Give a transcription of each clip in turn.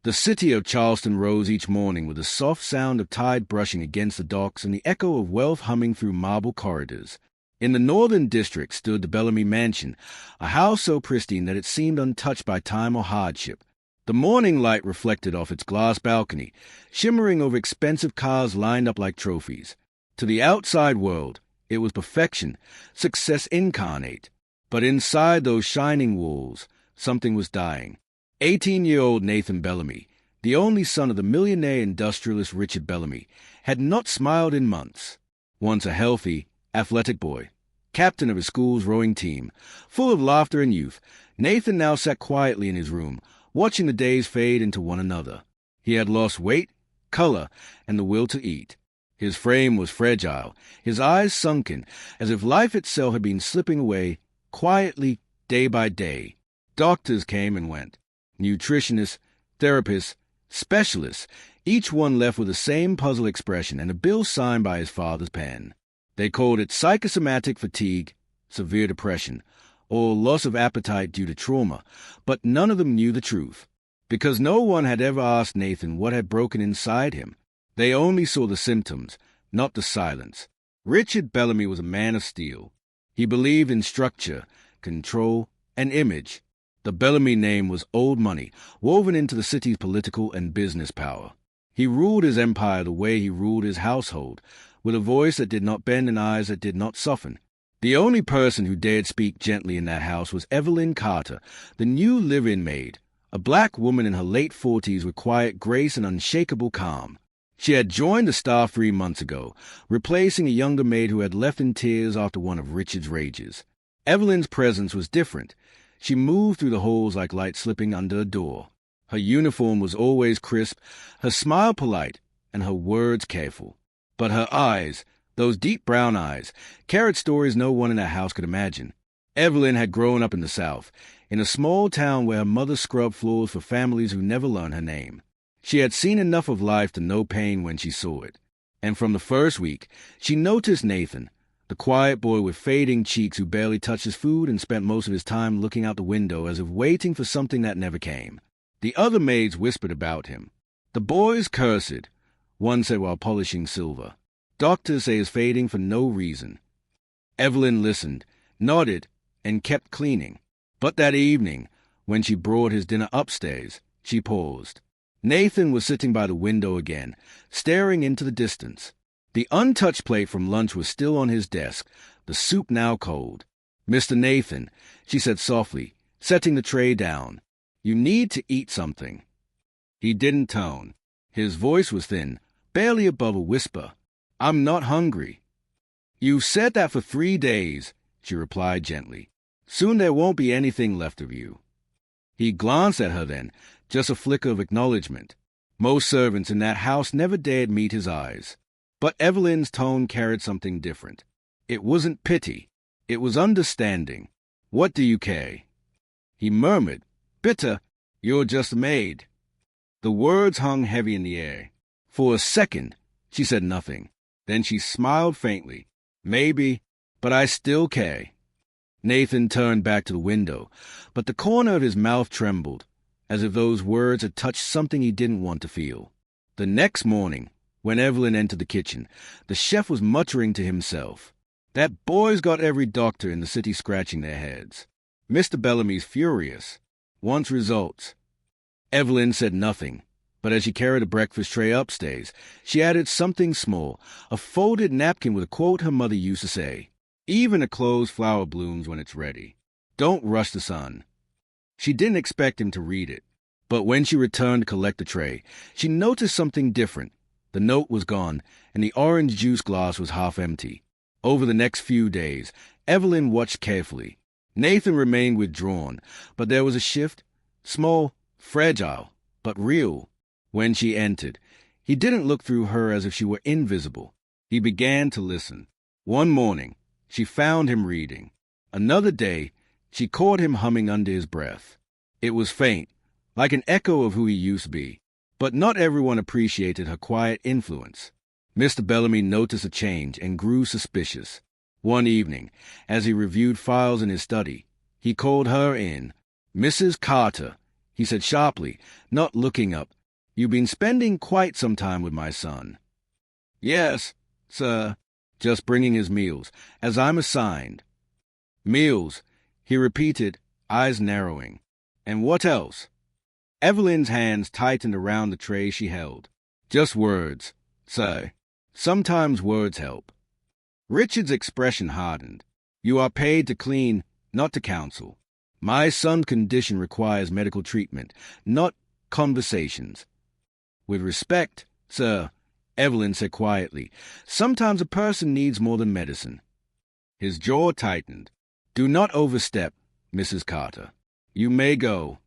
The city of Charleston rose each morning with the soft sound of tide brushing against the docks and the echo of wealth humming through marble corridors. In the northern district stood the Bellamy mansion, a house so pristine that it seemed untouched by time or hardship. The morning light reflected off its glass balcony, shimmering over expensive cars lined up like trophies. To the outside world, it was perfection, success incarnate. But inside those shining walls, something was dying. 18-year-old Nathan Bellamy, the only son of the millionaire industrialist Richard Bellamy, had not smiled in months. Once a healthy, athletic boy, captain of his school's rowing team, full of laughter and youth, Nathan now sat quietly in his room, watching the days fade into one another. He had lost weight, color, and the will to eat. His frame was fragile, his eyes sunken, as if life itself had been slipping away, quietly, day by day. Doctors came and went. Nutritionists, therapists, specialists, each one left with the same puzzled expression and a bill signed by his father's pen. They called it psychosomatic fatigue, severe depression, or loss of appetite due to trauma, but none of them knew the truth, because no one had ever asked Nathan what had broken inside him. They only saw the symptoms, not the silence. Richard Bellamy was a man of steel. He believed in structure, control, and image. The Bellamy name was old money, woven into the city's political and business power. He ruled his empire the way he ruled his household, with a voice that did not bend and eyes that did not soften. The only person who dared speak gently in that house was Evelyn Carter, the new live-in maid, a black woman in her late 40s with quiet grace and unshakable calm. She had joined the staff 3 months ago, replacing a younger maid who had left in tears after one of Richard's rages. Evelyn's presence was different. She moved through the halls like light slipping under a door. Her uniform was always crisp, her smile polite, and her words careful. But her eyes, those deep brown eyes, carried stories no one in that house could imagine. Evelyn had grown up in the South, in a small town where her mother scrubbed floors for families who never learned her name. She had seen enough of life to know pain when she saw it. And from the first week, she noticed Nathan, the quiet boy with fading cheeks who barely touched his food and spent most of his time looking out the window as if waiting for something that never came. The other maids whispered about him. "The boy's cursed," one said while polishing silver. "Doctors say he's fading for no reason." Evelyn listened, nodded, and kept cleaning. But that evening, when she brought his dinner upstairs, she paused. Nathan was sitting by the window again, staring into the distance. The untouched plate from lunch was still on his desk, the soup now cold. "Mr. Nathan," she said softly, setting the tray down, "you need to eat something." He didn't tone. His voice was thin, barely above a whisper. "I'm not hungry." "You've said that for 3 days," she replied gently. "Soon there won't be anything left of you." He glanced at her then, just a flicker of acknowledgement. Most servants in that house never dared meet his eyes. But Evelyn's tone carried something different. It wasn't pity. It was understanding. "What do you care?" He murmured, "Bitter, you're just a maid." The words hung heavy in the air. For a second, she said nothing. Then she smiled faintly. "Maybe, but I still care." Nathan turned back to the window, but the corner of his mouth trembled, as if those words had touched something he didn't want to feel. The next morning, when Evelyn entered the kitchen, the chef was muttering to himself, "That boy's got every doctor in the city scratching their heads. Mr. Bellamy's furious. Wants results." Evelyn said nothing, but as she carried a breakfast tray upstairs, she added something small, a folded napkin with a quote her mother used to say, "Even a closed flower blooms when it's ready. Don't rush the sun." She didn't expect him to read it, but when she returned to collect the tray, she noticed something different. The note was gone, and the orange juice glass was half empty. Over the next few days, Evelyn watched carefully. Nathan remained withdrawn, but there was a shift, small, fragile, but real. When she entered, he didn't look through her as if she were invisible. He began to listen. One morning, she found him reading. Another day, she caught him humming under his breath. It was faint, like an echo of who he used to be. But not everyone appreciated her quiet influence. Mr. Bellamy noticed a change and grew suspicious. One evening, as he reviewed files in his study, he called her in. "Mrs. Carter," he said sharply, not looking up, You've been spending quite some time with my son. Yes, sir. Just bringing his meals, as I'm assigned. Meals, he repeated, eyes narrowing. And what else? Evelyn's hands tightened around the tray she held. Just words, sir. Sometimes words help. Richard's expression hardened. You are paid to clean, not to counsel. My son's condition requires medical treatment, not conversations. With respect, sir, Evelyn said quietly, sometimes a person needs more than medicine. His jaw tightened. Do not overstep, Mrs. Carter. You may go.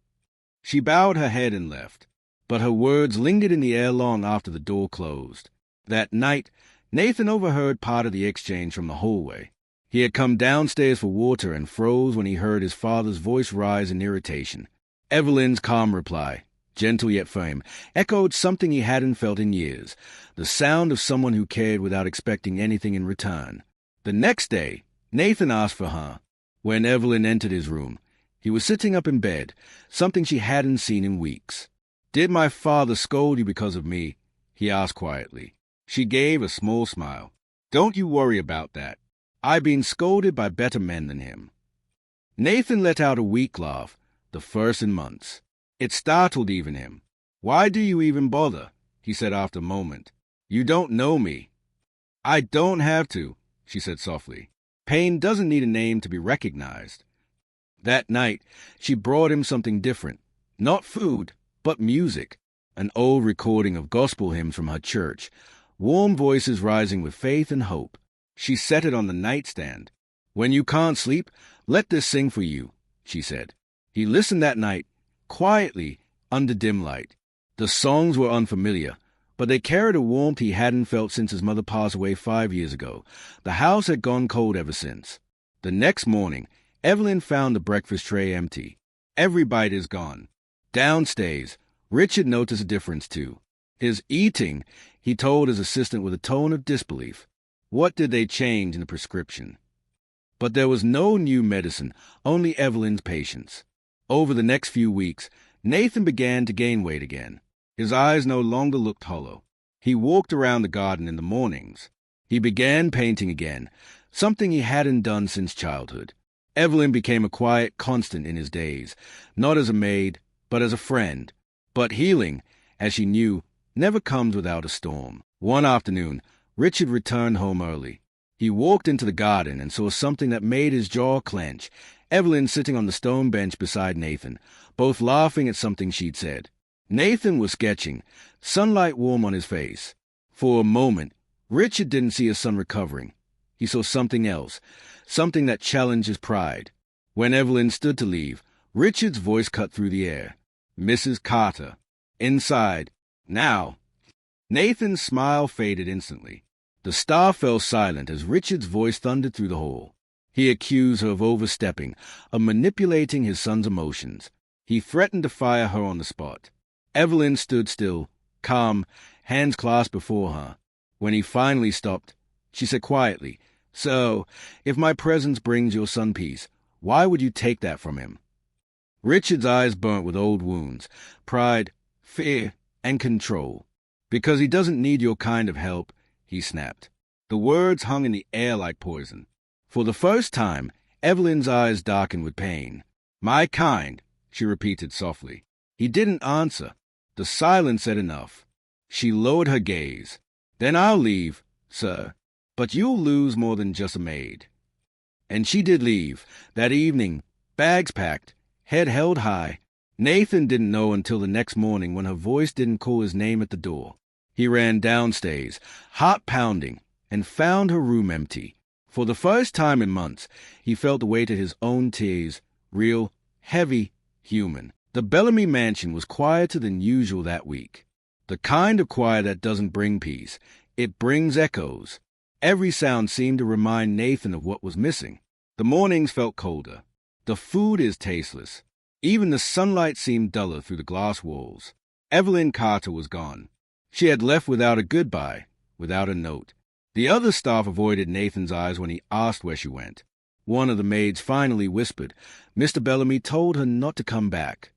She bowed her head and left, but her words lingered in the air long after the door closed. That night, Nathan overheard part of the exchange from the hallway. He had come downstairs for water and froze when he heard his father's voice rise in irritation. Evelyn's calm reply, gentle yet firm, echoed something he hadn't felt in years, the sound of someone who cared without expecting anything in return. The next day, Nathan asked for her. When Evelyn entered his room, he was sitting up in bed, something she hadn't seen in weeks. Did my father scold you because of me? He asked quietly. She gave a small smile. Don't you worry about that. I've been scolded by better men than him. Nathan let out a weak laugh, the first in months. It startled even him. Why do you even bother? He said after a moment. You don't know me. I don't have to, she said softly. Pain doesn't need a name to be recognized. That night, she brought him something different. Not food, but music. An old recording of gospel hymns from her church. Warm voices rising with faith and hope. She set it on the nightstand. When you can't sleep, let this sing for you, she said. He listened that night, quietly, under dim light. The songs were unfamiliar, but they carried a warmth he hadn't felt since his mother passed away 5 years ago. The house had gone cold ever since. The next morning, Evelyn found the breakfast tray empty. Every bite is gone. Downstairs, Richard noticed a difference too. His eating, he told his assistant with a tone of disbelief. What did they change in the prescription? But there was no new medicine, only Evelyn's patience. Over the next few weeks, Nathan began to gain weight again. His eyes no longer looked hollow. He walked around the garden in the mornings. He began painting again, something he hadn't done since childhood. Evelyn became a quiet constant in his days, not as a maid, but as a friend. But healing, as she knew, never comes without a storm. One afternoon, Richard returned home early. He walked into the garden and saw something that made his jaw clench. Evelyn sitting on the stone bench beside Nathan, both laughing at something she'd said. Nathan was sketching, sunlight warm on his face. For a moment, Richard didn't see his son recovering. He saw something else, something that challenged his pride. When Evelyn stood to leave, Richard's voice cut through the air. Mrs. Carter. Inside. Now. Nathan's smile faded instantly. The staff fell silent as Richard's voice thundered through the hall. He accused her of overstepping, of manipulating his son's emotions. He threatened to fire her on the spot. Evelyn stood still, calm, hands clasped before her. When he finally stopped, she said quietly, So, if my presence brings your son peace, why would you take that from him? Richard's eyes burnt with old wounds, pride, fear, and control. Because he doesn't need your kind of help, he snapped. The words hung in the air like poison. For the first time, Evelyn's eyes darkened with pain. My kind, she repeated softly. He didn't answer. The silence said enough. She lowered her gaze. Then I'll leave, sir. But you'll lose more than just a maid. And she did leave. That evening, bags packed, head held high. Nathan didn't know until the next morning when her voice didn't call his name at the door. He ran downstairs, heart pounding, and found her room empty. For the first time in months, he felt the weight of his own tears, real, heavy, human. The Bellamy mansion was quieter than usual that week. The kind of quiet that doesn't bring peace. It brings echoes. Every sound seemed to remind Nathan of what was missing. The mornings felt colder. The food is tasteless. Even the sunlight seemed duller through the glass walls. Evelyn Carter was gone. She had left without a goodbye, without a note. The other staff avoided Nathan's eyes when he asked where she went. One of the maids finally whispered. Mr. Bellamy told her not to come back.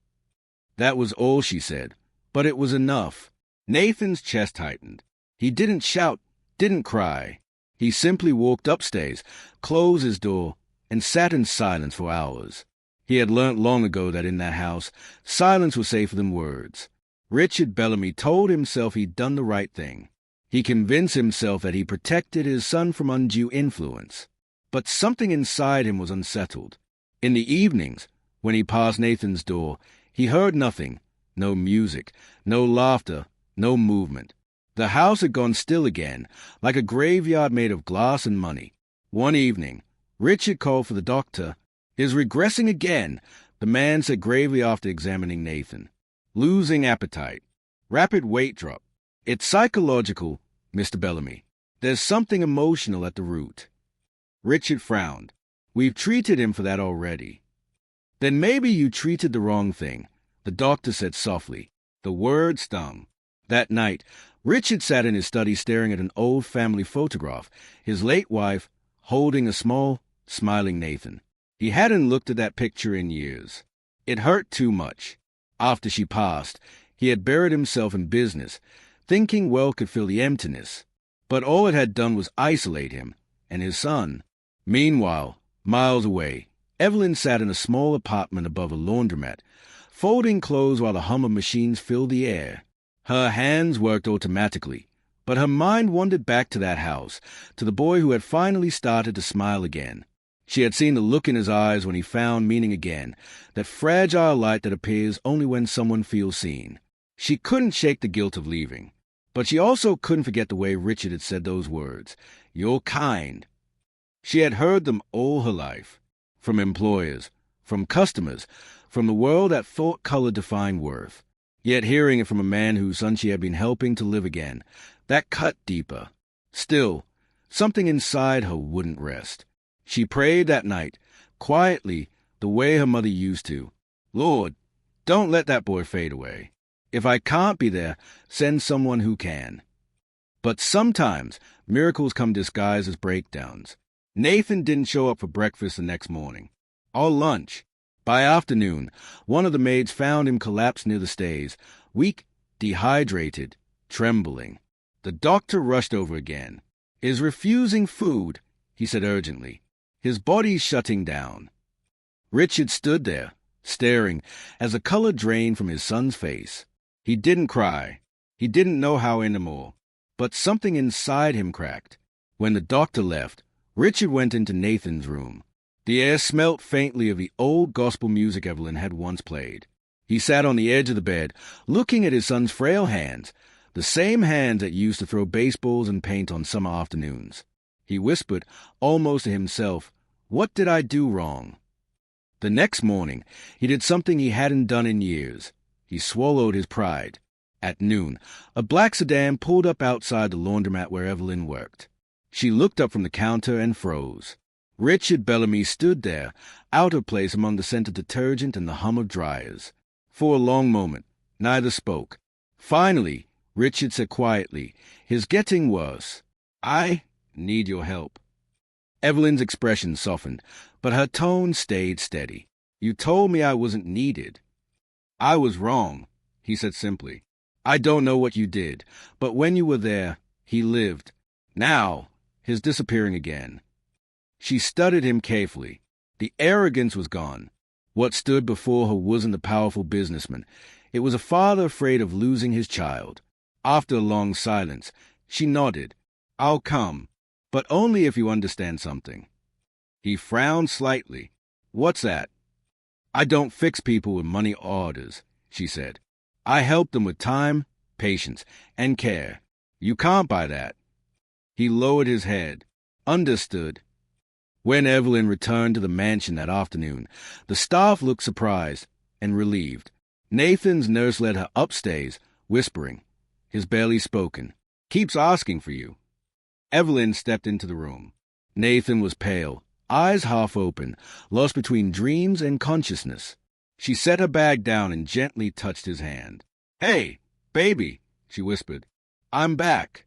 That was all she said, But it was enough. Nathan's chest tightened. He didn't shout, didn't cry. He simply walked upstairs, closed his door, and sat in silence for hours. He had learnt long ago that in that house, silence was safer than words. Richard Bellamy told himself he'd done the right thing. He convinced himself that he protected his son from undue influence. But something inside him was unsettled. In the evenings, when he passed Nathan's door, he heard nothing. No music, no laughter, no movement. The house had gone still again, like a graveyard made of glass and money. One evening, Richard called for the doctor. "Is regressing again," the man said gravely after examining Nathan. "Losing appetite. Rapid weight drop. It's psychological, Mr. Bellamy. There's something emotional at the root." Richard frowned. "We've treated him for that already." "Then maybe you treated the wrong thing," the doctor said softly. The word stung. That night, Richard sat in his study staring at an old family photograph, his late wife holding a small, smiling Nathan. He hadn't looked at that picture in years. It hurt too much. After she passed, he had buried himself in business, thinking wealth could fill the emptiness. But all it had done was isolate him and his son. Meanwhile, miles away, Evelyn sat in a small apartment above a laundromat, folding clothes while the hum of machines filled the air. Her hands worked automatically, but her mind wandered back to that house, to the boy who had finally started to smile again. She had seen the look in his eyes when he found meaning again, that fragile light that appears only when someone feels seen. She couldn't shake the guilt of leaving, but she also couldn't forget the way Richard had said those words, "You're kind." She had heard them all her life, from employers, from customers, from the world that thought color defined worth. Yet hearing it from a man whose son she had been helping to live again, that cut deeper. Still, something inside her wouldn't rest. She prayed that night, quietly, the way her mother used to. "Lord, don't let that boy fade away. If I can't be there, send someone who can." But sometimes miracles come disguised as breakdowns. Nathan didn't show up for breakfast the next morning, or lunch. By afternoon, one of the maids found him collapsed near the stays, weak, dehydrated, trembling. The doctor rushed over again. "Is refusing food," he said urgently. "His body's shutting down." Richard stood there, staring, as the color drained from his son's face. He didn't cry. He didn't know how anymore. But something inside him cracked. When the doctor left, Richard went into Nathan's room. The air smelt faintly of the old gospel music Evelyn had once played. He sat on the edge of the bed, looking at his son's frail hands, the same hands that used to throw baseballs and paint on summer afternoons. He whispered, almost to himself, "What did I do wrong?" The next morning, he did something he hadn't done in years. He swallowed his pride. At noon, a black sedan pulled up outside the laundromat where Evelyn worked. She looked up from the counter and froze. Richard Bellamy stood there, out of place among the scent of detergent and the hum of dryers. For a long moment, neither spoke. Finally, Richard said quietly, "It's getting worse. I need your help." Evelyn's expression softened, but her tone stayed steady. "You told me I wasn't needed." "I was wrong," he said simply. "I don't know what you did, but when you were there, he lived. Now, he's disappearing again." She studied him carefully. The arrogance was gone. What stood before her wasn't a powerful businessman. It was a father afraid of losing his child. After a long silence, she nodded. "I'll come, but only if you understand something." He frowned slightly. "What's that?" "I don't fix people with money orders," she said. "I help them with time, patience, and care. You can't buy that." He lowered his head. "Understood." When Evelyn returned to the mansion that afternoon, the staff looked surprised and relieved. Nathan's nurse led her upstairs, whispering. His barely spoken. "Keeps asking for you." Evelyn stepped into the room. Nathan was pale, eyes half open, lost between dreams and consciousness. She set her bag down and gently touched his hand. "Hey, baby," she whispered. "I'm back."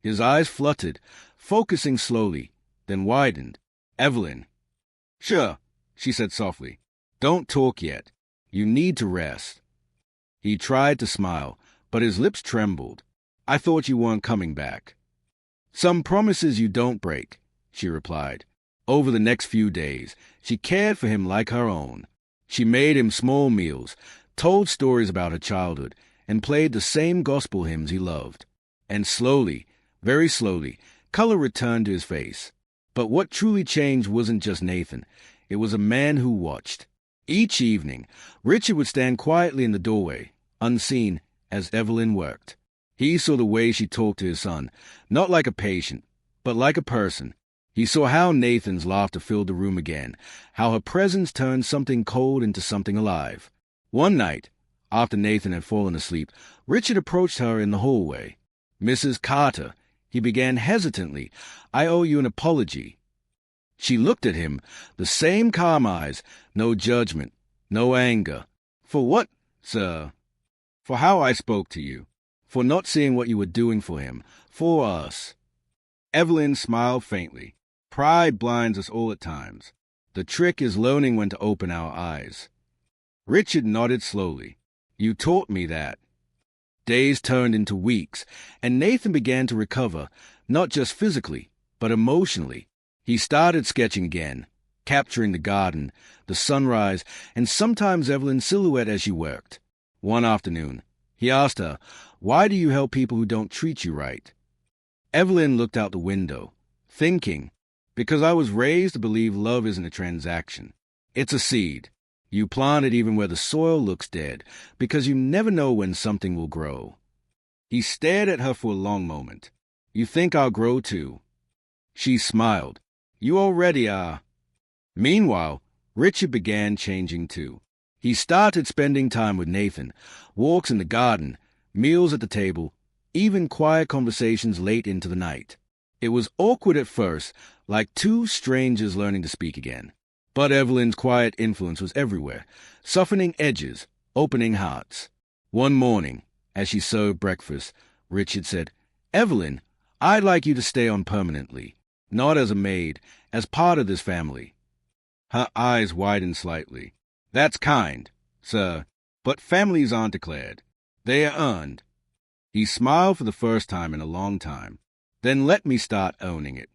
His eyes fluttered, focusing slowly, then widened. "Evelyn." "Sure," she said softly. "Don't talk yet. You need to rest." He tried to smile, but his lips trembled. "I thought you weren't coming back." "Some promises you don't break," she replied. Over the next few days, she cared for him like her own. She made him small meals, told stories about her childhood, and played the same gospel hymns he loved. And slowly, very slowly, color returned to his face. But what truly changed wasn't just Nathan. It was a man who watched. Each evening, Richard would stand quietly in the doorway, unseen, as Evelyn worked. He saw the way she talked to his son, not like a patient, but like a person. He saw how Nathan's laughter filled the room again, how her presence turned something cold into something alive. One night, after Nathan had fallen asleep, Richard approached her in the hallway. "Mrs. Carter," he began hesitantly, "I owe you an apology." She looked at him, the same calm eyes, no judgment, no anger. "For what, sir?" "For how I spoke to you. For not seeing what you were doing for him, for us." Evelyn smiled faintly. Pride blinds us all at times. The trick is learning when to open our eyes. Richard nodded slowly. "You taught me that." Days turned into weeks, and Nathan began to recover, not just physically, but emotionally. He started sketching again, capturing the garden, the sunrise, and sometimes Evelyn's silhouette as she worked. One afternoon, he asked her, "Why do you help people who don't treat you right?" Evelyn looked out the window, thinking, "Because I was raised to believe love isn't a transaction. It's a seed. You plant it even where the soil looks dead, because you never know when something will grow." He stared at her for a long moment. "You think I'll grow too?" She smiled. "You already are." Meanwhile, Richard began changing too. He started spending time with Nathan, walks in the garden, meals at the table, even quiet conversations late into the night. It was awkward at first, like two strangers learning to speak again. But Evelyn's quiet influence was everywhere, softening edges, opening hearts. One morning, as she served breakfast, Richard said, "Evelyn, I'd like you to stay on permanently, not as a maid, as part of this family." Her eyes widened slightly. "That's kind, sir, but families aren't declared. They are earned." He smiled for the first time in a long time. "Then let me start owning it."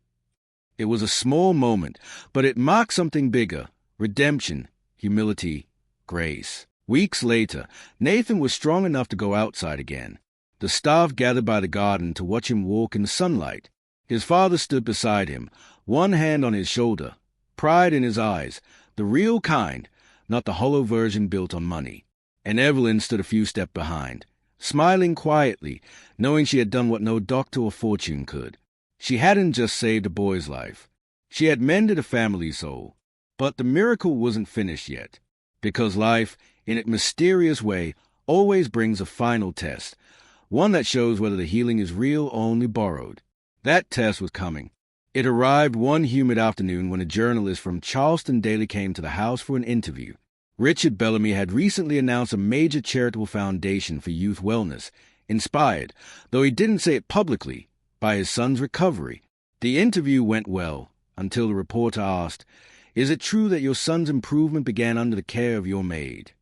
It was a small moment, but it marked something bigger: redemption, humility, grace. Weeks later, Nathan was strong enough to go outside again. The staff gathered by the garden to watch him walk in the sunlight. His father stood beside him, one hand on his shoulder, pride in his eyes, the real kind, not the hollow version built on money. And Evelyn stood a few steps behind, smiling quietly, knowing she had done what no doctor or fortune could. She hadn't just saved a boy's life. She had mended a family's soul. But the miracle wasn't finished yet, because life, in its mysterious way, always brings a final test, one that shows whether the healing is real or only borrowed. That test was coming. It arrived one humid afternoon when a journalist from Charleston Daily came to the house for an interview. Richard Bellamy had recently announced a major charitable foundation for youth wellness, inspired, though he didn't say it publicly, by his son's recovery. The interview went well, until the reporter asked, "Is it true that your son's improvement began under the care of your maid?"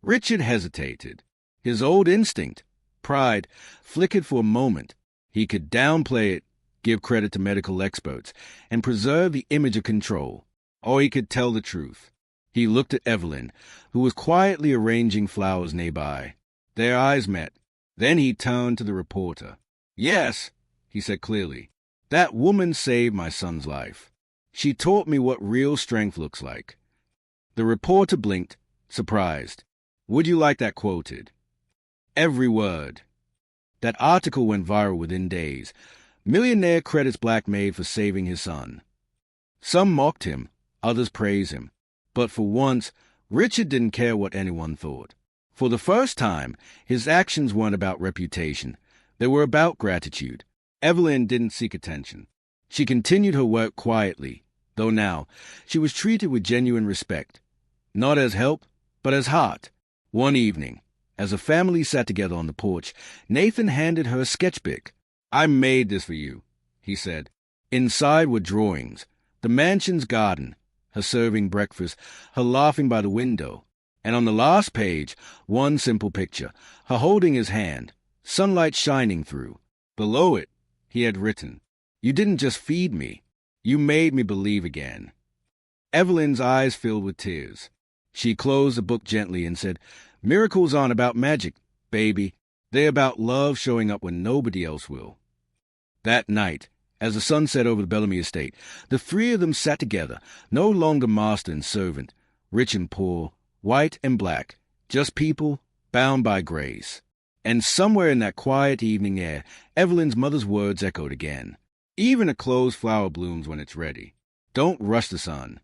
Richard hesitated. His old instinct, pride, flickered for a moment. He could downplay it, give credit to medical experts, and preserve the image of control. Or he could tell the truth. He looked at Evelyn, who was quietly arranging flowers nearby. Their eyes met. Then he turned to the reporter. "Yes," he said clearly, "that woman saved my son's life. She taught me what real strength looks like." The reporter blinked, surprised. "Would you like that quoted?" "Every word." That article went viral within days. Millionaire credits Black Maid for saving his son. Some mocked him, others praised him. But for once, Richard didn't care what anyone thought. For the first time, his actions weren't about reputation. They were about gratitude. Evelyn didn't seek attention. She continued her work quietly, though now she was treated with genuine respect. Not as help, but as heart. One evening, as a family sat together on the porch, Nathan handed her a sketchbook. "I made this for you," he said. Inside were drawings, the mansion's garden, her serving breakfast, her laughing by the window. And on the last page, one simple picture, her holding his hand, sunlight shining through. Below it, he had written, "You didn't just feed me, you made me believe again." Evelyn's eyes filled with tears. She closed the book gently and said, "Miracles aren't about magic, baby. They're about love showing up when nobody else will." That night, as the sun set over the Bellamy estate, the three of them sat together, no longer master and servant, rich and poor, white and black, just people bound by grace. And somewhere in that quiet evening air, Evelyn's mother's words echoed again. "Even a closed flower blooms when it's ready. Don't rush the sun."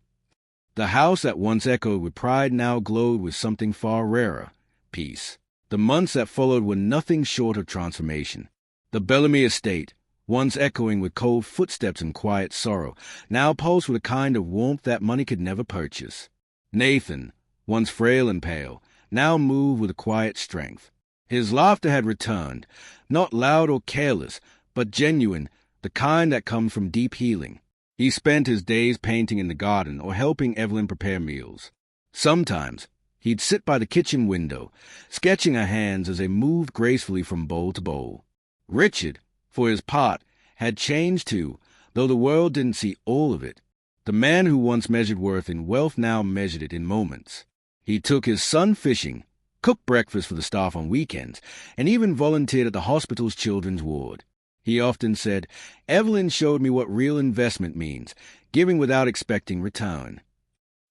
The house that once echoed with pride now glowed with something far rarer, peace. The months that followed were nothing short of transformation. The Bellamy estate, once echoing with cold footsteps and quiet sorrow, now pulsed with a kind of warmth that money could never purchase. Nathan, once frail and pale, now moved with a quiet strength. His laughter had returned, not loud or careless, but genuine, the kind that comes from deep healing. He spent his days painting in the garden or helping Evelyn prepare meals. Sometimes he'd sit by the kitchen window, sketching her hands as they moved gracefully from bowl to bowl. Richard, for his part, had changed too, though the world didn't see all of it. The man who once measured worth in wealth now measured it in moments. He took his son fishing, cooked breakfast for the staff on weekends, and even volunteered at the hospital's children's ward. He often said, "Evelyn showed me what real investment means, giving without expecting return."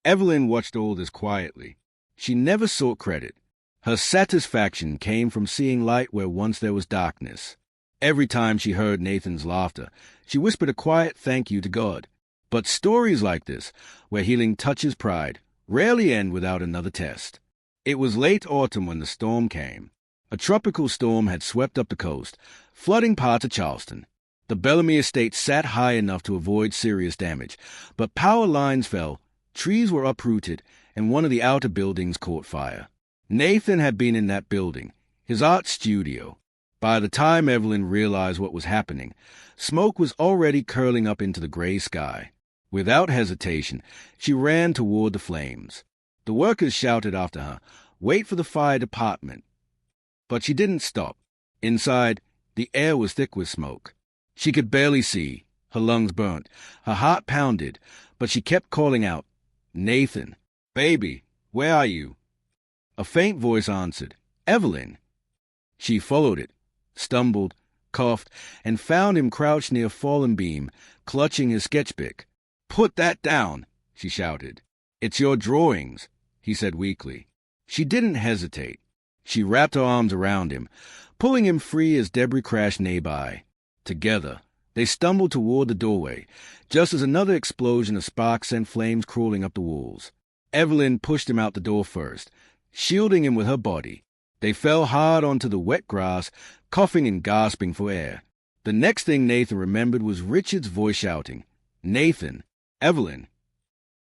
Evelyn watched all this quietly. She never sought credit. Her satisfaction came from seeing light where once there was darkness. Every time she heard Nathan's laughter, she whispered a quiet thank you to God. But stories like this, where healing touches pride, rarely end without another test. It was late autumn when the storm came. A tropical storm had swept up the coast, flooding parts of Charleston. The Bellamy estate sat high enough to avoid serious damage, but power lines fell, trees were uprooted, and one of the outer buildings caught fire. Nathan had been in that building, his art studio. By the time Evelyn realized what was happening, smoke was already curling up into the gray sky. Without hesitation, she ran toward the flames. The workers shouted after her, "Wait for the fire department." But she didn't stop. Inside, the air was thick with smoke. She could barely see, her lungs burnt, her heart pounded, but she kept calling out, "Nathan, baby, where are you?" A faint voice answered, "Evelyn." She followed it, stumbled, coughed, and found him crouched near a fallen beam, clutching his sketchbook. "Put that down," she shouted. "It's your drawings," he said weakly. She didn't hesitate. She wrapped her arms around him, pulling him free as debris crashed nearby. Together, they stumbled toward the doorway, just as another explosion of sparks sent flames crawling up the walls. Evelyn pushed him out the door first, shielding him with her body. They fell hard onto the wet grass, coughing and gasping for air. The next thing Nathan remembered was Richard's voice shouting, "Nathan, Evelyn."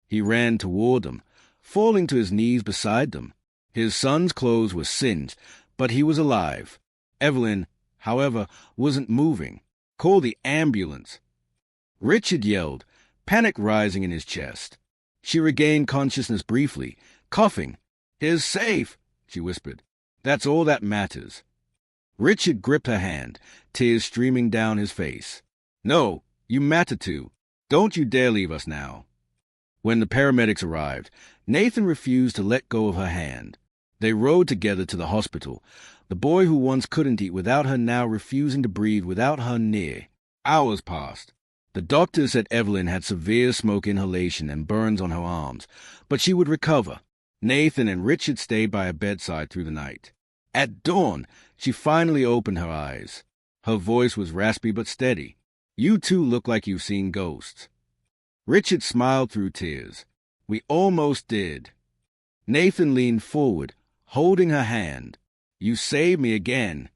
He ran toward them, falling to his knees beside them. His son's clothes were singed, but he was alive. Evelyn, however, wasn't moving. "Call the ambulance." Richard yelled, panic rising in his chest. She regained consciousness briefly, coughing. "He's safe," she whispered. "That's all that matters." Richard gripped her hand, tears streaming down his face. "No, you matter too. Don't you dare leave us now." When the paramedics arrived, Nathan refused to let go of her hand. They rode together to the hospital, the boy who once couldn't eat without her now refusing to breathe without her near. Hours passed. The doctors said Evelyn had severe smoke inhalation and burns on her arms, but she would recover. Nathan and Richard stayed by her bedside through the night. At dawn, she finally opened her eyes. Her voice was raspy but steady. "You two look like you've seen ghosts." Richard smiled through tears. "We almost did." Nathan leaned forward, holding her hand. "You saved me again."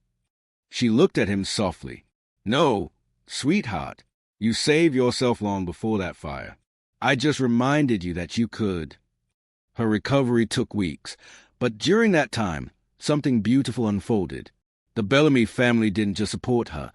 She looked at him softly. "No, sweetheart, you saved yourself long before that fire. I just reminded you that you could." Her recovery took weeks, but during that time, something beautiful unfolded. The Bellamy family didn't just support her.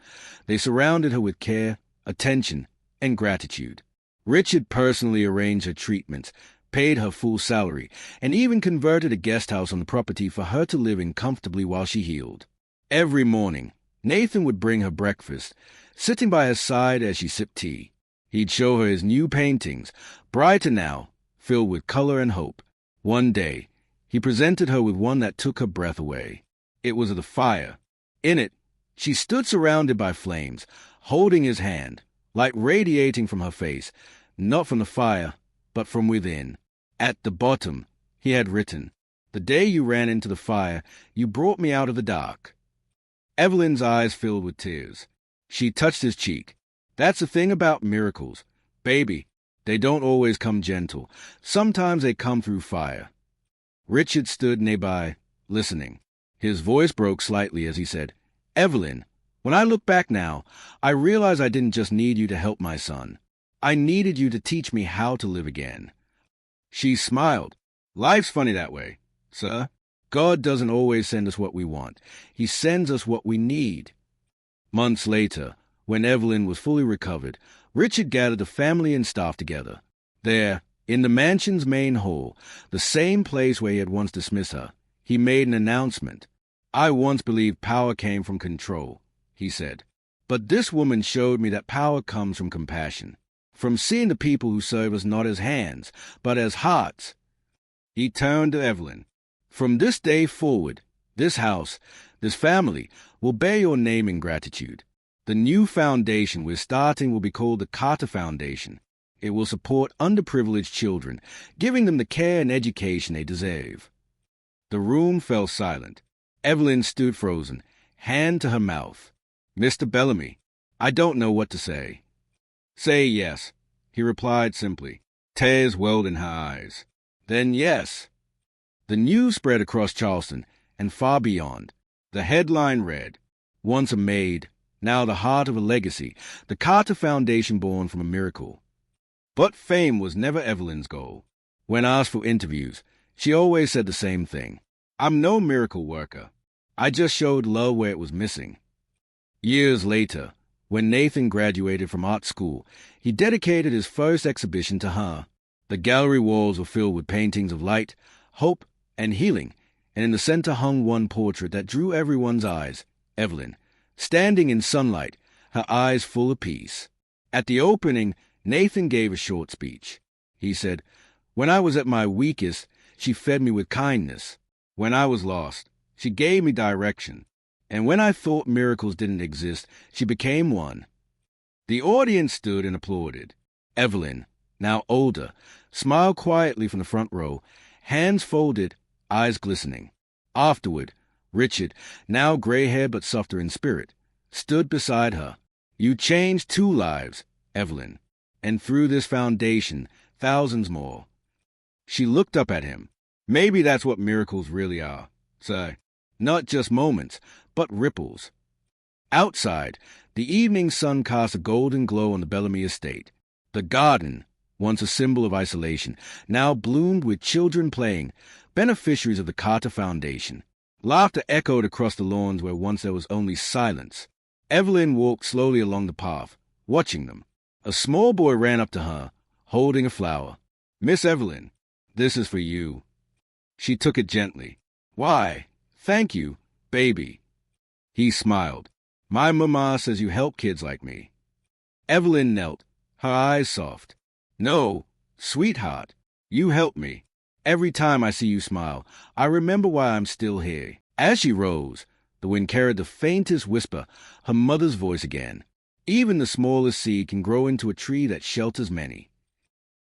They surrounded her with care, attention, and gratitude. Richard personally arranged her treatments, paid her full salary, and even converted a guest house on the property for her to live in comfortably while she healed. Every morning, Nathan would bring her breakfast, sitting by her side as she sipped tea. He'd show her his new paintings, brighter now, filled with color and hope. One day, he presented her with one that took her breath away. It was the fire. In it, she stood surrounded by flames, holding his hand, light radiating from her face, not from the fire, but from within. At the bottom, he had written, "The day you ran into the fire, you brought me out of the dark." Evelyn's eyes filled with tears. She touched his cheek. "That's the thing about miracles. Baby, they don't always come gentle. Sometimes they come through fire." Richard stood nearby, listening. His voice broke slightly as he said, "Evelyn, when I look back now, I realize I didn't just need you to help my son. I needed you to teach me how to live again." She smiled. "Life's funny that way, sir. God doesn't always send us what we want. He sends us what we need." Months later, when Evelyn was fully recovered, Richard gathered the family and staff together. There, in the mansion's main hall, the same place where he had once dismissed her, he made an announcement. "I once believed power came from control," he said. "But this woman showed me that power comes from compassion, from seeing the people who serve us not as hands, but as hearts." He turned to Evelyn. "From this day forward, this house, this family, will bear your name in gratitude. The new foundation we're starting will be called the Carter Foundation. It will support underprivileged children, giving them the care and education they deserve." The room fell silent. Evelyn stood frozen, hand to her mouth. "Mr. Bellamy, I don't know what to say." "Say yes," he replied simply. Tears welled in her eyes. "Then yes." The news spread across Charleston and far beyond. The headline read, "Once a maid, now the heart of a legacy, the Carter Foundation born from a miracle." But fame was never Evelyn's goal. When asked for interviews, she always said the same thing. "I'm no miracle worker. I just showed love where it was missing." Years later, when Nathan graduated from art school, he dedicated his first exhibition to her. The gallery walls were filled with paintings of light, hope, and healing, and in the center hung one portrait that drew everyone's eyes, Evelyn, standing in sunlight, her eyes full of peace. At the opening, Nathan gave a short speech. He said, "When I was at my weakest, she fed me with kindness. When I was lost, she gave me direction. And when I thought miracles didn't exist, she became one." The audience stood and applauded. Evelyn, now older, smiled quietly from the front row, hands folded, eyes glistening. Afterward, Richard, now gray-haired but softer in spirit, stood beside her. "You changed 2 lives, Evelyn, and through this foundation, thousands more." She looked up at him. "Maybe that's what miracles really are, sir. Not just moments, but ripples." Outside, the evening sun cast a golden glow on the Bellamy estate. The garden, once a symbol of isolation, now bloomed with children playing, beneficiaries of the Carter Foundation. Laughter echoed across the lawns where once there was only silence. Evelyn walked slowly along the path, watching them. A small boy ran up to her, holding a flower. "Miss Evelyn, this is for you." She took it gently. "Why, thank you, baby." He smiled. "My mama says you help kids like me." Evelyn knelt, her eyes soft. "No, sweetheart, you help me. Every time I see you smile, I remember why I'm still here." As she rose, the wind carried the faintest whisper, her mother's voice again. "Even the smallest seed can grow into a tree that shelters many."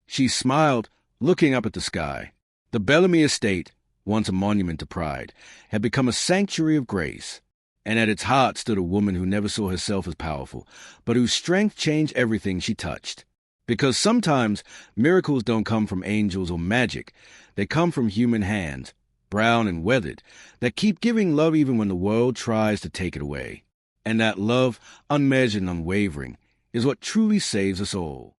She smiled, looking up at the sky. The Bellamy estate, once a monument to pride, had become a sanctuary of grace. And at its heart stood a woman who never saw herself as powerful, but whose strength changed everything she touched. Because sometimes miracles don't come from angels or magic. They come from human hands, brown and weathered, that keep giving love even when the world tries to take it away. And that love, unmeasured and unwavering, is what truly saves us all.